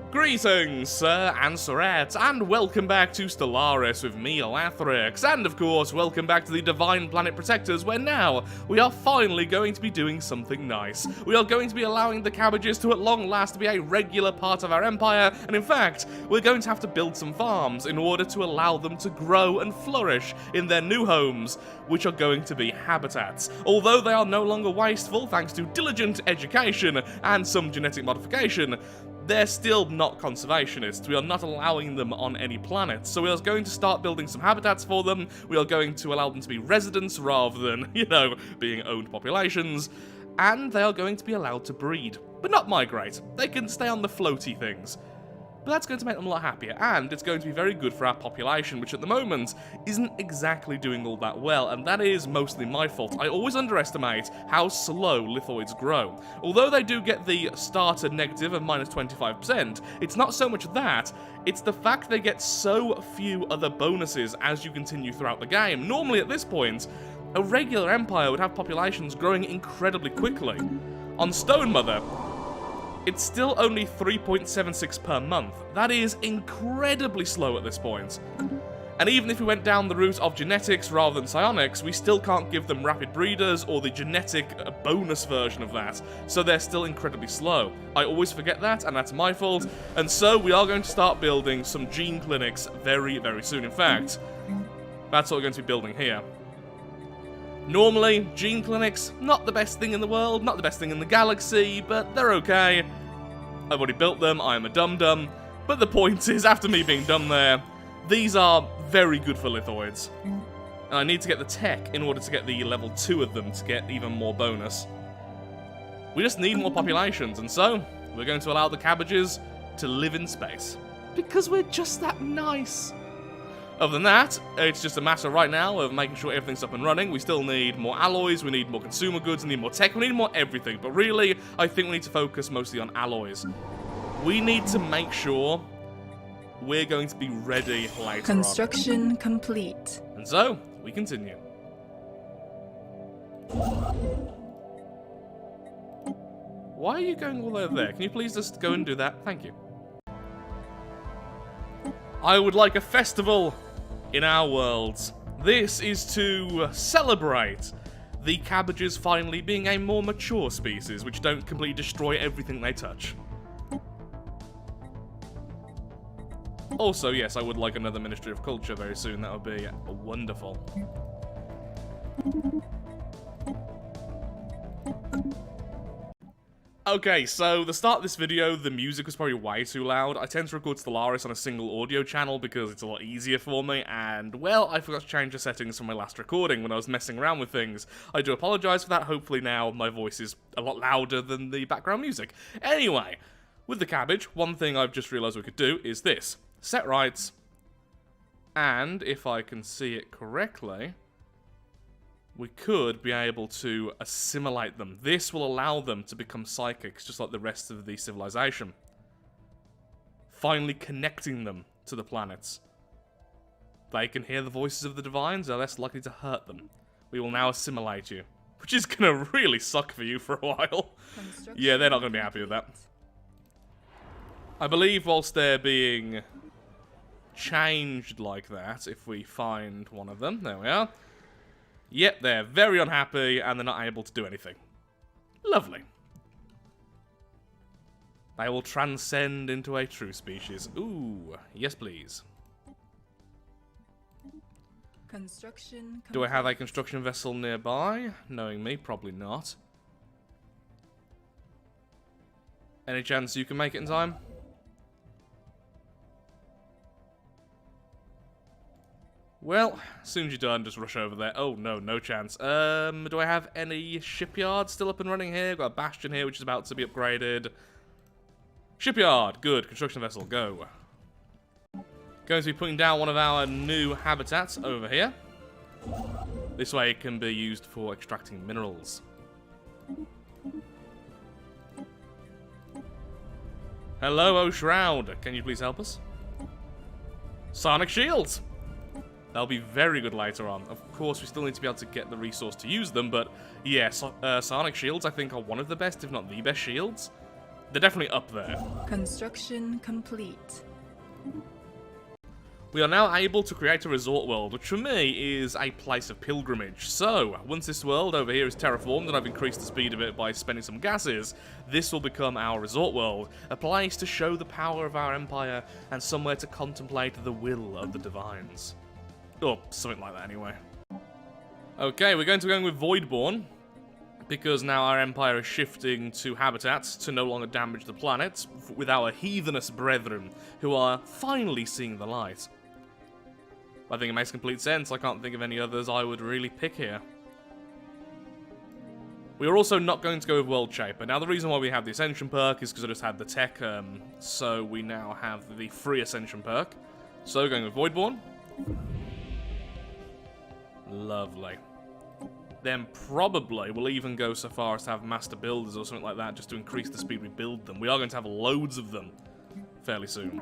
Greetings, sir and sirettes, and welcome back to Stellaris with me, Elathrix, and of course, welcome back to the Divine Planet Protectors, where now we are finally going to be doing something nice. We are going to be allowing the cabbages to at long last be a regular part of our empire, and in fact, we're going to have to build some farms in order to allow them to grow and flourish in their new homes, which are going to be habitats. Although they are no longer wasteful thanks to diligent education and some genetic modification, they're still not conservationists. We are not allowing them on any planets. So we are going to start building some habitats for them. We are going to allow them to be residents rather than, being owned populations. And they are going to be allowed to breed, but not migrate. They can stay on the floaty things. But that's going to make them a lot happier, and it's going to be very good for our population, which at the moment isn't exactly doing all that well, and that is mostly my fault. I always underestimate how slow lithoids grow. Although they do get the starter negative of minus 25%, it's not so much that, it's the fact they get so few other bonuses as you continue throughout the game. Normally at this point, a regular empire would have populations growing incredibly quickly. On Stone Mother, it's still only 3.76 per month. That is incredibly slow at this point. And even if we went down the route of genetics rather than psionics, we still can't give them rapid breeders or the genetic bonus version of that. So they're still incredibly slow. I always forget that, and that's my fault. And so we are going to start building some gene clinics very, very soon. In fact, that's what we're going to be building here. Normally, gene clinics, not the best thing in the world, not the best thing in the galaxy, but they're okay. I've already built them, I am a dum-dum. But the point is, after me being dumb there, these are very good for lithoids. And I need to get the tech in order to get the level 2 of them to get even more bonus. We just need more populations, and so we're going to allow the cabbages to live in space. Because we're just that nice. Other than that, it's just a matter right now of making sure everything's up and running. We still need more alloys, we need more consumer goods, we need more tech, we need more everything. But really, I think we need to focus mostly on alloys. We need to make sure we're going to be ready later Construction complete. And so, we continue. Why are you going all over there? Can you please just go and do that? Thank you. I would like a festival in our worlds. This is to celebrate the cabbages finally being a more mature species, which don't completely destroy everything they touch. Also, yes, I would like another Ministry of Culture very soon. That would be wonderful. Okay, so the start of this video, the music was probably way too loud. I tend to record Stellaris on a single audio channel because it's a lot easier for me, and, well, I forgot to change the settings from my last recording when I was messing around with things. I do apologise for that. Hopefully now my voice is a lot louder than the background music. Anyway, with the cabbage, one thing I've just realised we could do is this. Set rights, and if I can see it correctly, we could be able to assimilate them. This will allow them to become psychics, just like the rest of the civilization. Finally connecting them to the planets. They can hear the voices of the divines, they're less likely to hurt them. We will now assimilate you. Which is gonna really suck for you for a while. Yeah, they're not gonna be happy with that. I believe whilst they're being changed like that, if we find one of them, there we are. Yep, they're very unhappy, and they're not able to do anything. Lovely. They will transcend into a true species. Ooh, yes please. Construction Do I have a construction vessel nearby? Knowing me, probably not. Any chance you can make it in time? Well, as soon as you're done, just rush over there. Oh, no, no chance. Do I have any shipyards still up and running here? Got a bastion here, which is about to be upgraded. Shipyard, good. Construction vessel, go. Going to be putting down one of our new habitats over here. This way it can be used for extracting minerals. Hello, O Shroud. Can you please help us? Sonic shields! They'll be very good later on. Of course, we still need to be able to get the resource to use them, but yes, Sonic shields, I think, are one of the best, if not the best shields. They're definitely up there. Construction complete. We are now able to create a resort world, which for me is a place of pilgrimage. So, once this world over here is terraformed and I've increased the speed of it by spending some gases, this will become our resort world, a place to show the power of our empire and somewhere to contemplate the will of the divines. Or something like that anyway. Okay, we're going to go with Voidborn, because now our empire is shifting to habitats to no longer damage the planet with our heathenous brethren, who are finally seeing the light. I think it makes complete sense. I can't think of any others I would really pick here. We are also not going to go with World Shaper. Now, the reason why we have the Ascension perk is because I just had the tech, so we now have the free Ascension perk. So, going with Voidborn. Lovely. Then probably we'll even go so far as to have Master Builders or something like that, just to increase the speed we build them. We are going to have loads of them fairly soon.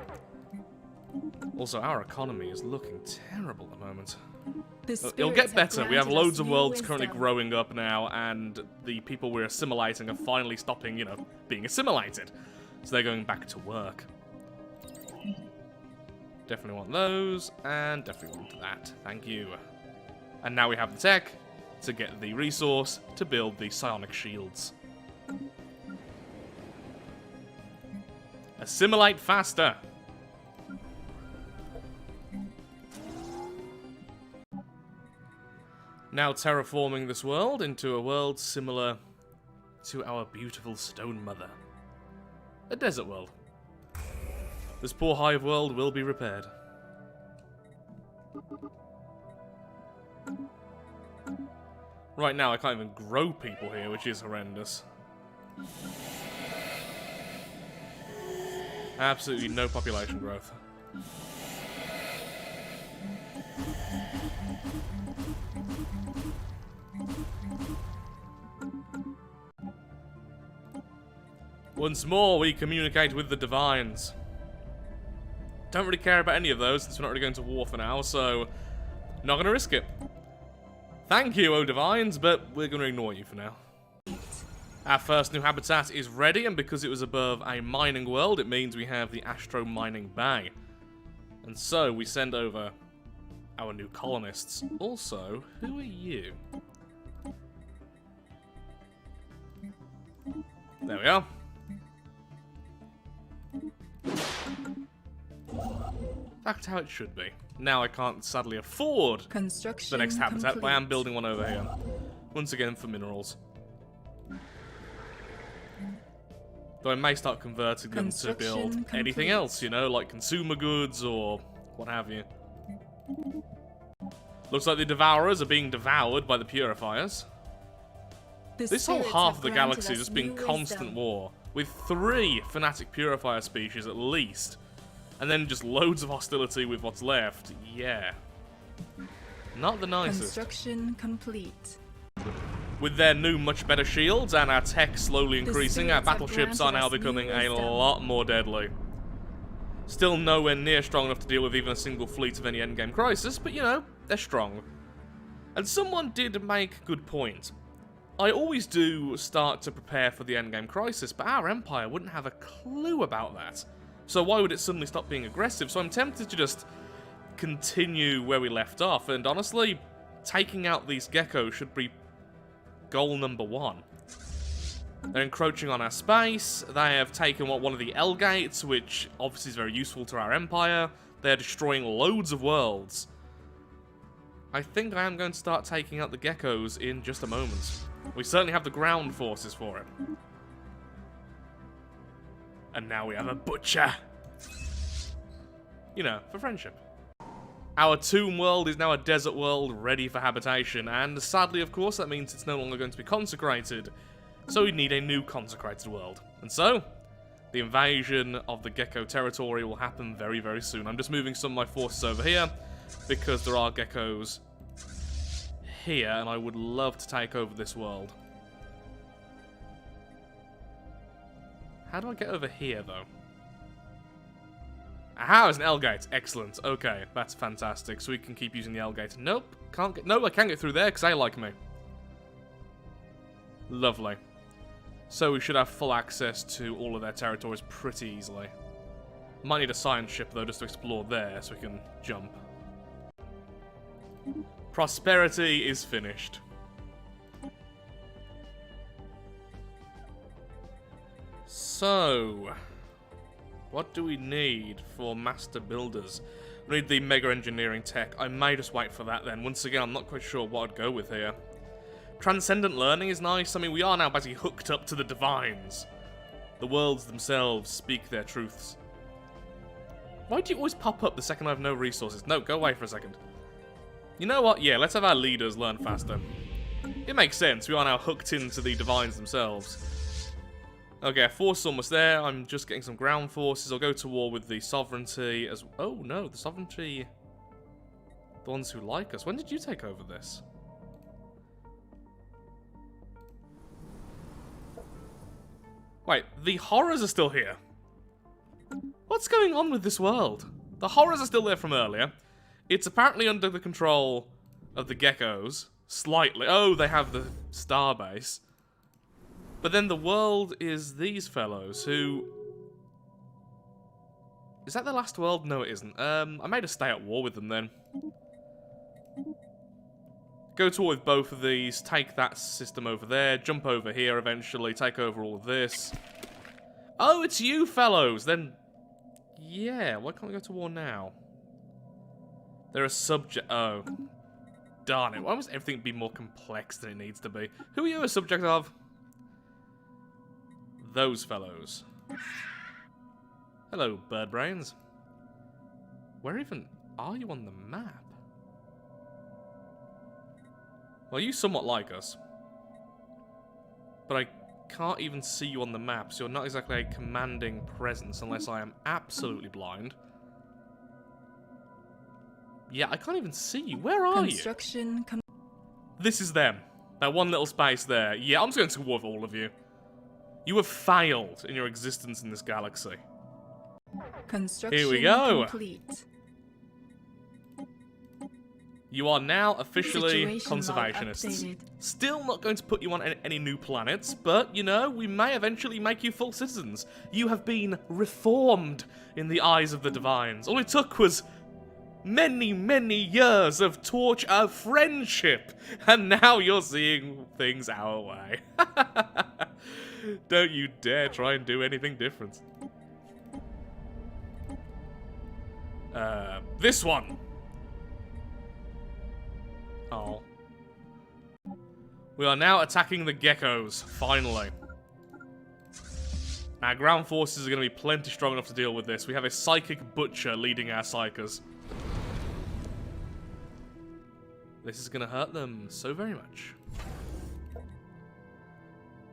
Also, our economy is looking terrible at the moment. It'll get better. We have loads of worlds currently growing up now, and the people we're assimilating are finally stopping, you know, being assimilated. So they're going back to work. Definitely want those, and definitely want that. Thank you. And now we have the tech to get the resource to build the psionic shields. Assimilate faster! Now terraforming this world into a world similar to our beautiful stone mother. A desert world. This poor hive world will be repaired. Right now I can't even grow people here, which is horrendous. Absolutely no population growth. Once more, we communicate with the divines. Don't really care about any of those, since we're not really going to war for now, so not going to risk it. Thank you, O divines, but we're going to ignore you for now. Our first new habitat is ready, and because it was above a mining world, it means we have the Astro Mining Bay. And so, we send over our new colonists. Also, who are you? There we are. That's how it should be. Now I can't sadly afford the next habitat, but I am building one over here. Once again for minerals. Though I may start converting them to build anything else, you know, like consumer goods or what have you. Looks like the Devourers are being devoured by the Purifiers. This whole half of the galaxy has just been constant war, with 3 Fanatic Purifier species at least. And then just loads of hostility with what's left. Yeah. Not the nicest. Construction complete. With their new, much better shields and our tech slowly increasing, our battleships are now becoming a lot more deadly. Still nowhere near strong enough to deal with even a single fleet of any endgame crisis, but you know, they're strong. And someone did make a good point. I always do start to prepare for the endgame crisis, but our empire wouldn't have a clue about that. So why would it suddenly stop being aggressive? So I'm tempted to just continue where we left off, and honestly, taking out these geckos should be goal number 1. They're encroaching on our space, they have taken one of the L gates, which obviously is very useful to our empire, they're destroying loads of worlds. I think I am going to start taking out the geckos in just a moment. We certainly have the ground forces for it. And now we have a butcher. You know, for friendship. Our tomb world is now a desert world ready for habitation, and sadly, of course, that means it's no longer going to be consecrated. So we need a new consecrated world. And so, the invasion of the gecko territory will happen very, very soon. I'm just moving some of my forces over here, because there are geckos here, and I would love to take over this world. How do I get over here, though? Aha, it's an L gate. Excellent. Okay, that's fantastic. So we can keep using the L gate. Nope, can't get. No, I can't get through there because they like me. Lovely. So we should have full access to all of their territories pretty easily. Might need a science ship, though, just to explore there, so we can jump. Prosperity is finished. So, what do we need for master builders? We need the mega engineering tech. I may just wait for that then. Once again, I'm not quite sure what I'd go with here. Transcendent learning is nice. I mean, we are now basically hooked up to the divines. The worlds themselves speak their truths. Why do you always pop up the second I have no resources? No, go away for a second. You know what? Yeah, let's have our leaders learn faster. It makes sense. We are now hooked into the divines themselves. Okay, our force is almost there. I'm just getting some ground forces. I'll go to war with the sovereignty as... Oh, no, the sovereignty... The ones who like us. When did you take over this? Wait, the horrors are still here. What's going on with this world? The horrors are still there from earlier. It's apparently under the control of the geckos. Slightly. Oh, they have the starbase. But then the world is these fellows who... Is that the last world? No, it isn't. I made a stay at war with them then. Go to war with both of these, take that system over there, jump over here eventually, take over all of this. Oh, it's you fellows! Then, yeah, why can't we go to war now? They're a subject... Oh. Darn it, why must everything be more complex than it needs to be? Who are you a subject of? Those fellows. Hello, bird brains. Where even are you on the map? Well, you somewhat like us. But I can't even see you on the map, so you're not exactly a commanding presence unless I am absolutely blind. Yeah, I can't even see you. Where are you? This is them. That one little space there. Yeah, I'm just going to war with all of you. You have failed in your existence in this galaxy. Construction Here we go. Complete. You are now officially Situation log conservationists. updated. Still not going to put you on any new planets, but, you know, we may eventually make you full citizens. You have been reformed in the eyes of the divines. All it took was many, many years of torch friendship, and now you're seeing things our way. Don't you dare try and do anything different. This one. Oh. We are now attacking the geckos, finally. Our ground forces are going to be plenty strong enough to deal with this. We have a psychic butcher leading our psychers. This is going to hurt them so very much.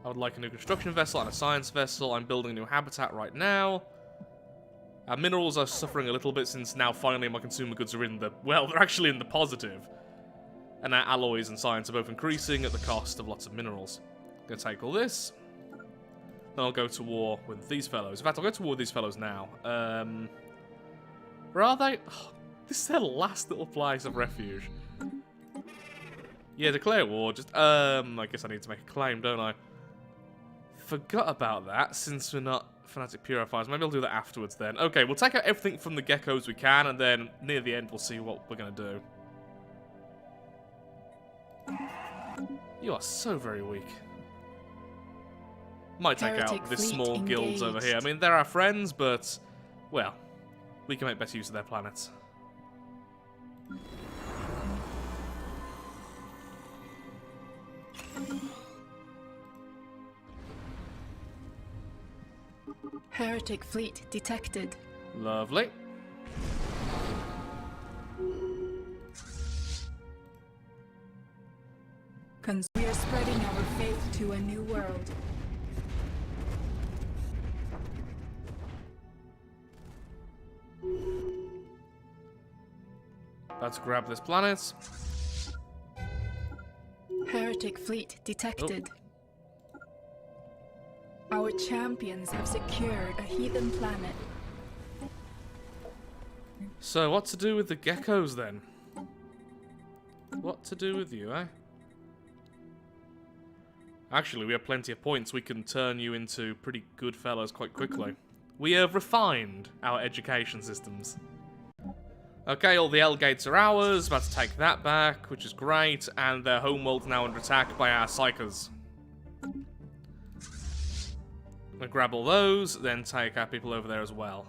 I would like a new construction vessel and a science vessel. I'm building a new habitat right now. Our minerals are suffering a little bit since now finally my consumer goods are in the... Well, they're actually in the positive. And our alloys and science are both increasing at the cost of lots of minerals. I'm going to take all this. Then I'll go to war with these fellows. In fact, I'll go to war with these fellows now. Where are they? Oh, this is their last little place of refuge. Yeah, declare war. Just, I guess I need to make a claim, don't I? Forgot about that, since we're not fanatic purifiers. Maybe I'll do that afterwards then. Okay, we'll take out everything from the geckos we can, and then near the end we'll see what we're going to do. You are so very weak. Might take out this small guilds over here. I mean, they're our friends, but, well, we can make better use of their planets. Heretic fleet detected. Lovely. We are spreading our faith to a new world. Let's grab this planet. Heretic fleet detected. Our champions have secured a heathen planet. So, what to do with the geckos then? What to do with you, eh? Actually, we have plenty of points. We can turn you into pretty good fellows quite quickly. We have refined our education systems. Okay, all the L gates are ours. About to take that back, which is great. And their homeworld's now under attack by our psychers. We'll grab all those, then take our people over there as well.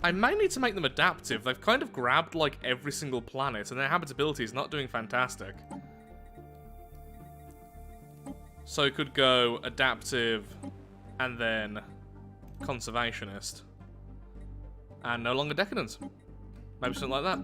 I may need to make them adaptive. They've kind of grabbed, like, every single planet, and their habitability is not doing fantastic. So it could go adaptive, and then conservationist. And no longer decadent. Maybe something like that.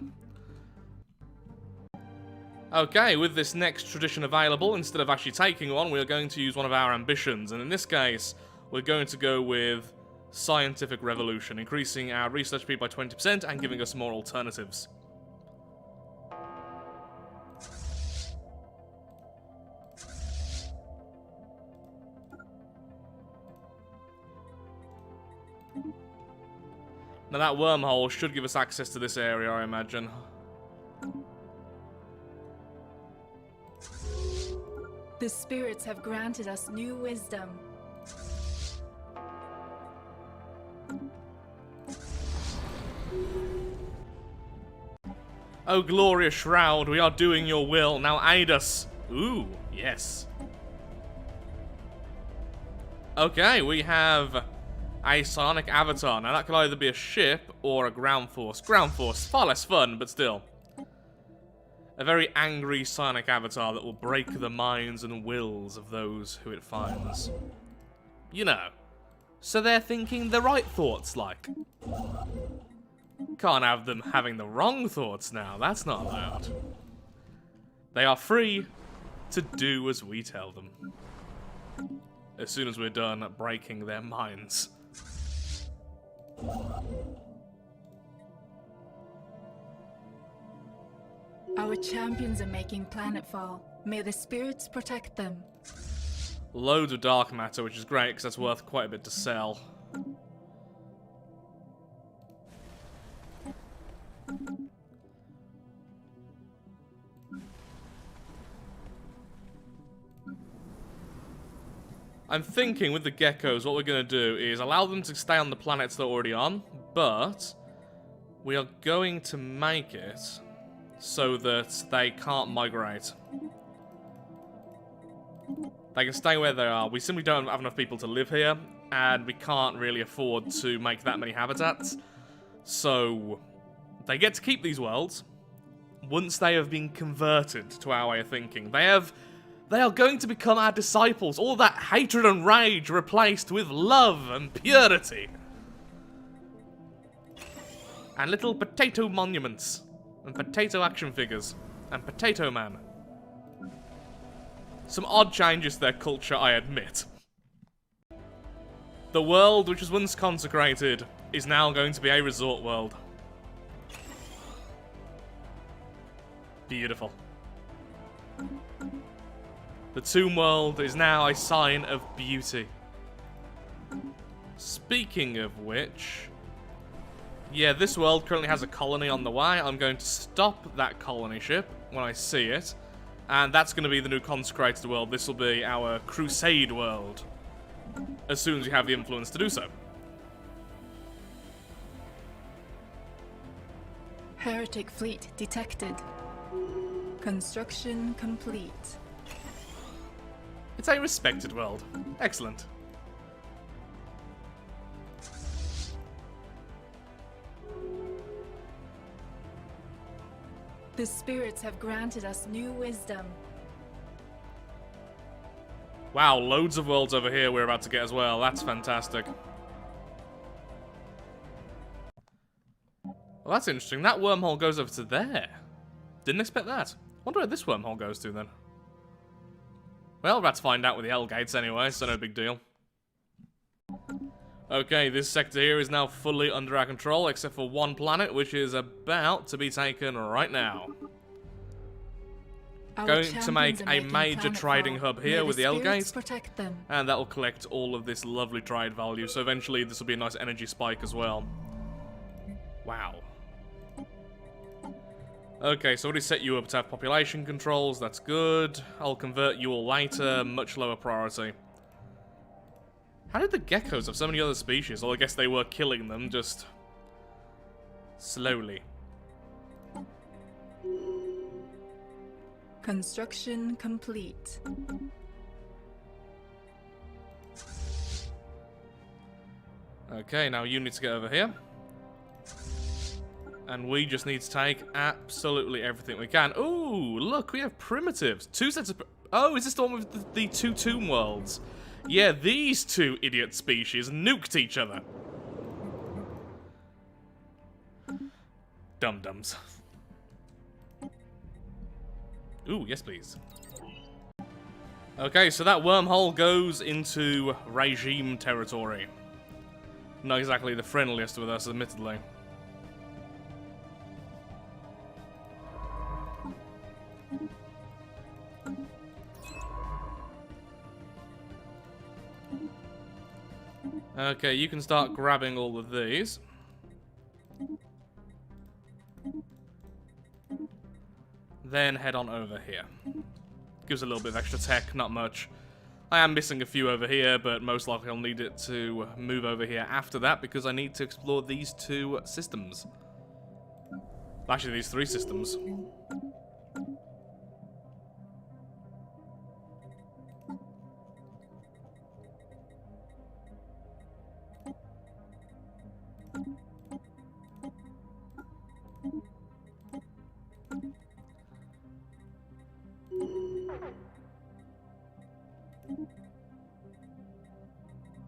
Okay, with this next tradition available, instead of actually taking one, we're going to use one of our ambitions. And in this case, we're going to go with scientific revolution, increasing our research speed by 20% and giving us more alternatives. Now that wormhole should give us access to this area, I imagine. The spirits have granted us new wisdom. Oh, glorious shroud, we are doing your will. Now aid us. Ooh, yes. Okay, we have a psionic avatar. Now that could either be a ship or a ground force. Ground force, far less fun, but still. A very angry psionic avatar that will break the minds and wills of those who it finds. You know, so they're thinking the right thoughts, like. Can't have them having the wrong thoughts now, that's not allowed. They are free to do as we tell them. As soon as we're done breaking their minds. Our champions are making planetfall. May the spirits protect them. Loads of dark matter, which is great because that's worth quite a bit to sell. I'm thinking with the geckos, what we're going to do is allow them to stay on the planets they're already on, but we are going to make it so that they can't migrate. They can stay where they are. We simply don't have enough people to live here, and we can't really afford to make that many habitats. So they get to keep these worlds once they have been converted to our way of thinking. They are going to become our disciples. All that hatred and rage replaced with love and purity. And little potato monuments. And potato action figures. And Potato Man. Some odd changes to their culture, I admit. The world which was once consecrated is now going to be a resort world. Beautiful. The tomb world is now a sign of beauty. Speaking of which, yeah, this world currently has a colony on the way. I'm going to stop that colony ship when I see it, and that's going to be the new consecrated world. This will be our crusade world, as soon as we have the influence to do so. Heretic fleet detected. Construction complete. It's a respected world. Excellent. The spirits have granted us new wisdom. Wow, loads of worlds over here we're about to get as well. That's fantastic. Well, that's interesting. That wormhole goes over to there. Didn't expect that. Wonder where this wormhole goes to then. Well, we're about to find out with the Hell Gates anyway, so no big deal. Okay, this sector here is now fully under our control, except for one planet, which is about to be taken right now. Going to make a major trading hub here with the Hell Gates, and that will collect all of this lovely trade value, so eventually this will be a nice energy spike as well. Wow. Okay, so I already set you up to have population controls, that's good. I'll convert you all later, much lower priority. How did the geckos have so many other species? Well, I guess they were killing them, just slowly. Construction complete. Okay, now you need to get over here. And we just need to take absolutely everything we can. Ooh, look, we have primitives. 2 sets of... Oh, is this the one with the 2 tomb worlds? Yeah, these 2 idiot species nuked each other. Dum-dums. Ooh, yes please. Okay, so that wormhole goes into regime territory. Not exactly the friendliest with us, admittedly. Okay, you can start grabbing all of these. Then head on over here. Gives a little bit of extra tech, not much. I am missing a few over here, but most likely I'll need it to move over here after that because I need to explore these 2 systems. Actually, these 3 systems.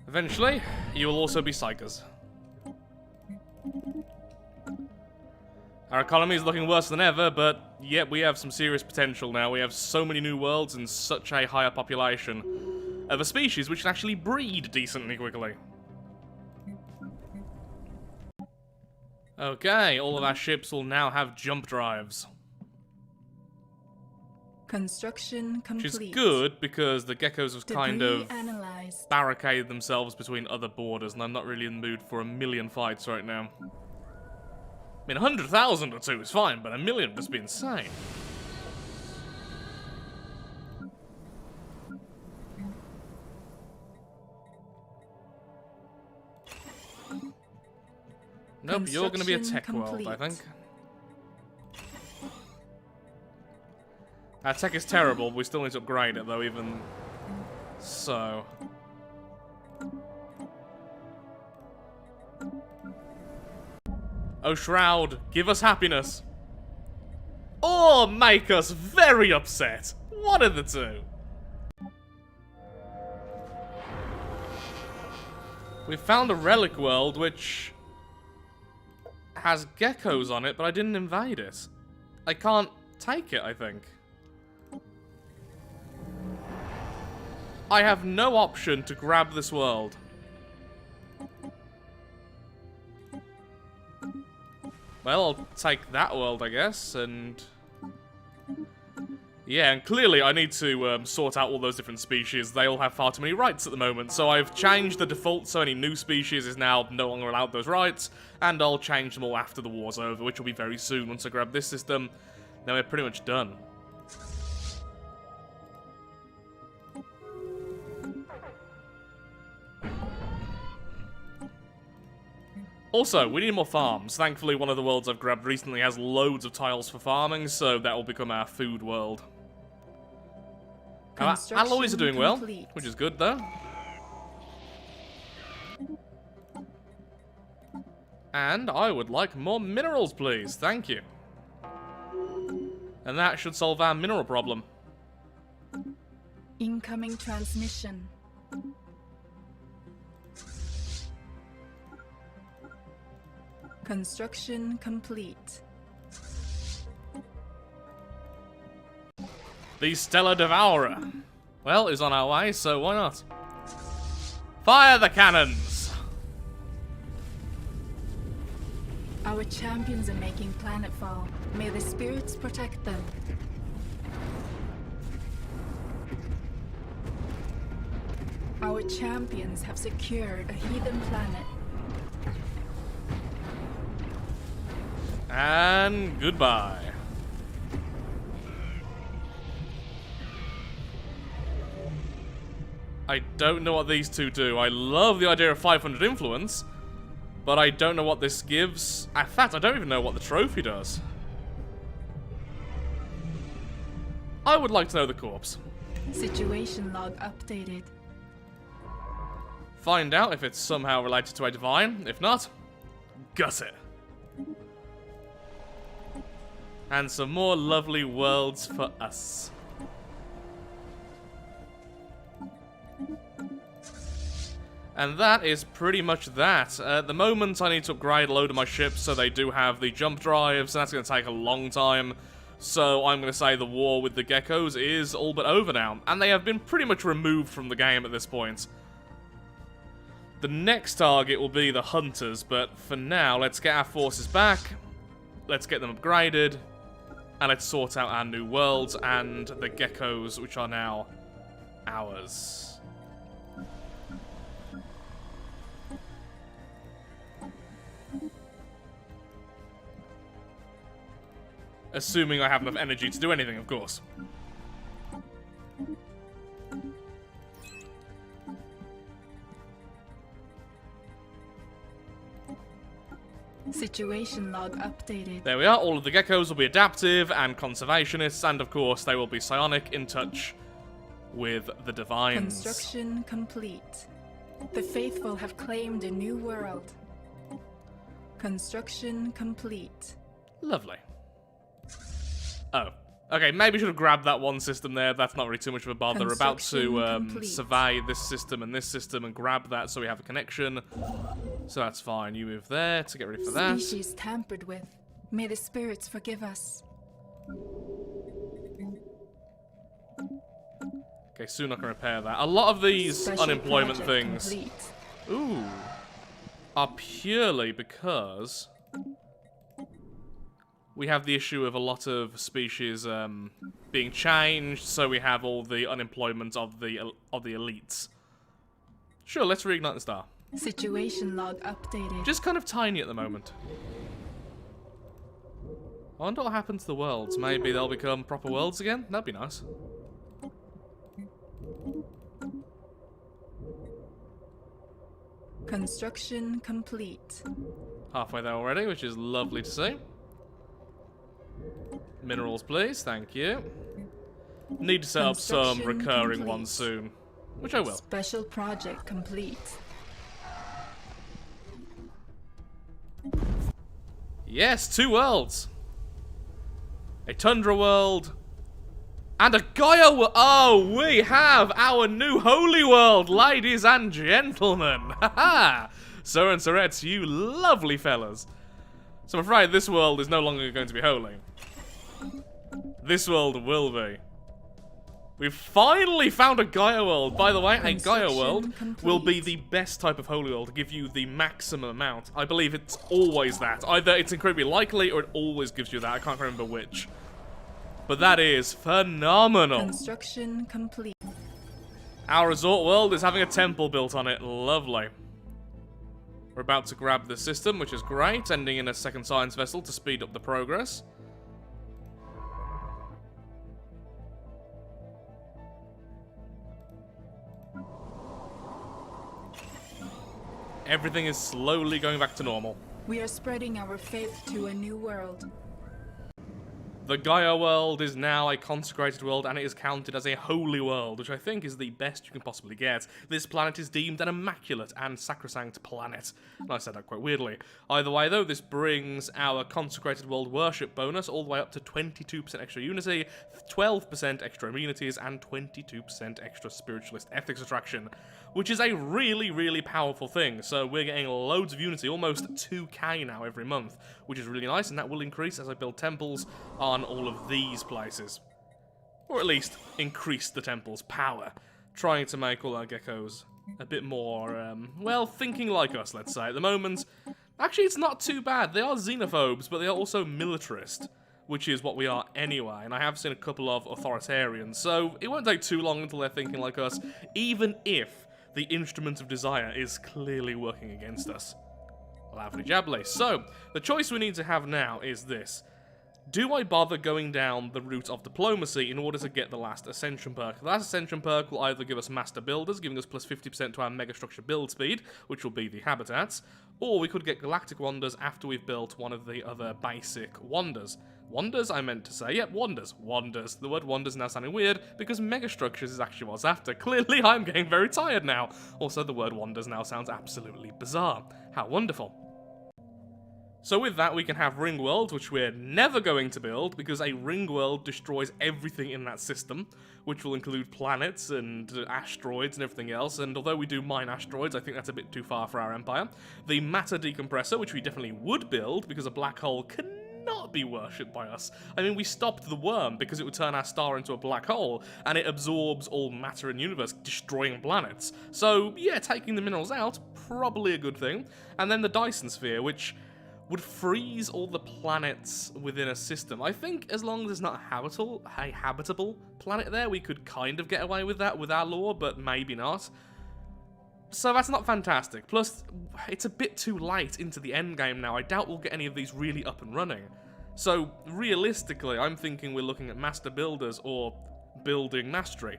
Eventually, you will also be psychers. Our economy is looking worse than ever, but yet we have some serious potential now. We have so many new worlds and such a higher population of a species which can actually breed decently quickly. Okay, all of our ships will now have jump drives. Construction complete. Which is good, because the geckos have kind of analyzed. barricaded themselves between other borders, and I'm not really in the mood for a million fights right now. I mean, 100,000 or 2 is fine, but a million would just be insane. Nope, you're going to be a tech world, I think. Our tech is terrible, but we still need to upgrade it, though, even so. Oh, Shroud, give us happiness. Or make us very upset. One of the 2. We found a relic world, which has geckos on it, but I didn't invade it. I can't take it, I think. I have no option to grab this world. Well, I'll take that world, I guess, and... Yeah, and clearly I need to sort out all those different species. They all have far too many rights at the moment, so I've changed the default so any new species is now no longer allowed those rights, and I'll change them all after the war's over, which will be very soon once I grab this system. Then we're pretty much done. Also, we need more farms. Thankfully, one of the worlds I've grabbed recently has loads of tiles for farming, so that will become our food world. Our alloys are doing well, which is good, though. And I would like more minerals, please. Thank you. And that should solve our mineral problem. Incoming transmission. Construction complete. The Stellar Devourer. Well, is on our way, so why not? Fire the cannons! Our champions are making planetfall. May the spirits protect them. Our champions have secured a heathen planet. And goodbye. I don't know what these two do. I love the idea of 500 influence, but I don't know what this gives. In fact, I don't even know what the trophy does. I would like to know the corpse. Situation log updated. Find out if it's somehow related to a divine. If not, gut it. And some more lovely worlds for us. And that is pretty much that. At the moment, I need to upgrade a load of my ships so they do have the jump drives, and that's going to take a long time. So I'm going to say the war with the Geckos is all but over now, and they have been pretty much removed from the game at this point. The next target will be the Hunters, but for now, let's get our forces back, let's get them upgraded, and let's sort out our new worlds and the Geckos, which are now ours. Assuming I have enough energy to do anything, of course. Situation log updated. There we are. All of the Geckos will be adaptive and conservationists, and of course they will be psionic, in touch with the divines. Construction complete. The faithful have claimed a new world. Construction complete. Lovely. Oh. Okay, maybe I should have grabbed that one system there. That's not really too much of a bother. We're about to survey this system and grab that so we have a connection. So that's fine. You move there to get ready for that. Species tampered with. May the spirits forgive us. Okay, soon I can repair that. A lot of these Special unemployment project things, complete. are purely because we have the issue of a lot of species being changed, so we have all the unemployment of the elites. Sure, let's reignite the star. Situation log updated. Just kind of tiny at the moment. I wonder what happened to the worlds. Maybe they'll become proper worlds again? That'd be nice. Construction complete. Halfway there already, which is lovely to see. Minerals, please. Thank you. Need to set up some recurring ones soon, which I will. Special project complete. Yes, 2 worlds. A Tundra world and a Gaia world. Oh, we have our new holy world, ladies and gentlemen. Haha. Sir and Sirettes, you lovely fellas. So I'm afraid this world is no longer going to be holy. This world will be. We've finally found a Gaia world. By the way, a Gaia world will be the best type of holy world to give you the maximum amount. I believe it's always that. Either it's incredibly likely or it always gives you that. I can't remember which. But that is phenomenal. Construction complete. Our resort world is having a temple built on it. Lovely. We're about to grab the system, which is great. Ending in a second science vessel to speed up the progress. Everything is slowly going back to normal. We are spreading our faith to a new world. The Gaia world is now a consecrated world, and it is counted as a holy world, which I think is the best you can possibly get. This planet is deemed an immaculate and sacrosanct planet. And I said that quite weirdly. Either way, though, this brings our consecrated world worship bonus all the way up to 22% extra unity, 12% extra immunities, and 22% extra spiritualist ethics attraction, which is a really, really powerful thing. So we're getting loads of unity, almost 2k now every month, which is really nice, and that will increase as I build temples on all of these places. Or at least increase the temple's power, trying to make all our geckos a bit more, well, thinking like us, let's say. At the moment, actually it's not too bad. They are xenophobes, but they are also militarist, which is what we are anyway, and I have seen a couple of authoritarians, so it won't take too long until they're thinking like us, even if the instrument of desire is clearly working against us. Lovely jabbly. So, the choice we need to have now is this. Do I bother going down the route of diplomacy in order to get the last ascension perk? The last ascension perk will either give us master builders, giving us plus 50% to our megastructure build speed, which will be the habitats, or we could get galactic wonders after we've built one of the other basic wonders. Wonders, I meant to say. Yep, wonders. Wonders. The word wonders now sounding weird because megastructures is actually what's after. Clearly, I'm getting very tired now. Also, the word wonders now sounds absolutely bizarre. How wonderful. So with that, we can have ring worlds, which we're never going to build, because a ring world destroys everything in that system, which will include planets and asteroids and everything else, and although we do mine asteroids, I think that's a bit too far for our empire. The matter decompressor, which we definitely would build, because a black hole cannot be worshipped by us. I mean, we stopped the worm because it would turn our star into a black hole, and it absorbs all matter in the universe, destroying planets. So, yeah, taking the minerals out, probably a good thing. And then the Dyson sphere, which would freeze all the planets within a system. I think as long as there's not a habitable planet there, we could kind of get away with that with our lore, but maybe not. So that's not fantastic. Plus, it's a bit too late into the endgame now. I doubt we'll get any of these really up and running. So, realistically, I'm thinking we're looking at master builders or building mastery.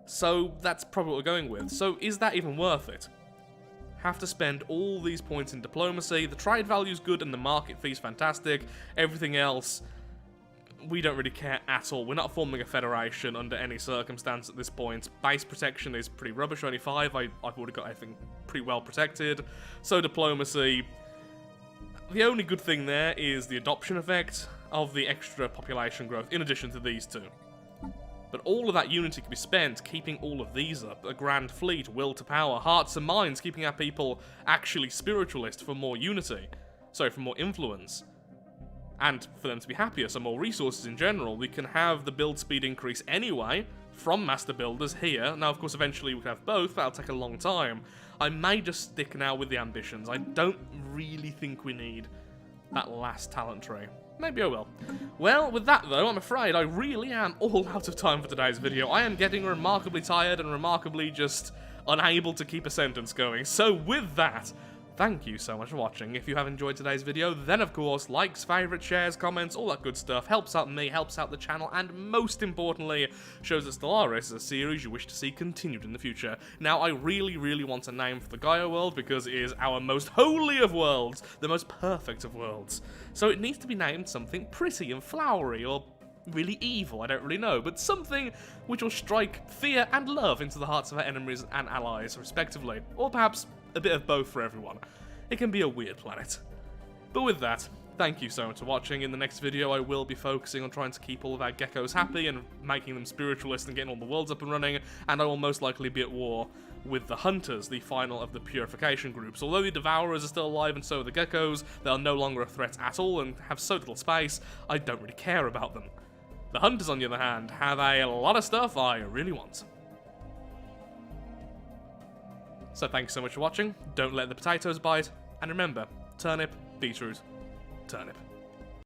So, that's probably what we're going with. So, is that even worth it? Have to spend all these points in diplomacy. The trade value's good and the market fee's fantastic. Everything else, we don't really care at all. We're not forming a federation under any circumstance at this point. Base protection is pretty rubbish, only 5. I've already got everything pretty well protected. So diplomacy, the only good thing there is the adoption effect of the extra population growth, in addition to these two. But all of that unity can be spent keeping all of these up. A grand fleet, will to power, hearts and minds, keeping our people actually spiritualist for more unity. Sorry, for more influence. And for them to be happier, so more resources in general. We can have the build speed increase anyway, from master builders here. Now, of course, eventually we can have both, that'll take a long time. I may just stick now with the ambitions. I don't really think we need that last talent tree. Maybe I will. Well, with that though, I'm afraid I really am all out of time for today's video. I am getting remarkably tired and remarkably just unable to keep a sentence going. So with that, thank you so much for watching. If you have enjoyed today's video, then of course, likes, favourites, shares, comments, all that good stuff helps out me, helps out the channel, and most importantly, shows that Stellaris is a series you wish to see continued in the future. Now, I really want a name for the Gaia world because it is our most holy of worlds, the most perfect of worlds. So it needs to be named something pretty and flowery, or really evil, I don't really know, but something which will strike fear and love into the hearts of our enemies and allies, respectively. Or perhaps a bit of both for everyone. It can be a weird planet. But with that, thank you so much for watching. In the next video, I will be focusing on trying to keep all of our geckos happy and making them spiritualist and getting all the worlds up and running, and I will most likely be at war with the Hunters, the final of the purification groups. Although the Devourers are still alive and so are the Geckos, they are no longer a threat at all and have so little space, I don't really care about them. The Hunters, on the other hand, have a lot of stuff I really want. So thanks so much for watching, don't let the potatoes bite, and remember, turnip, beetroot, turnip.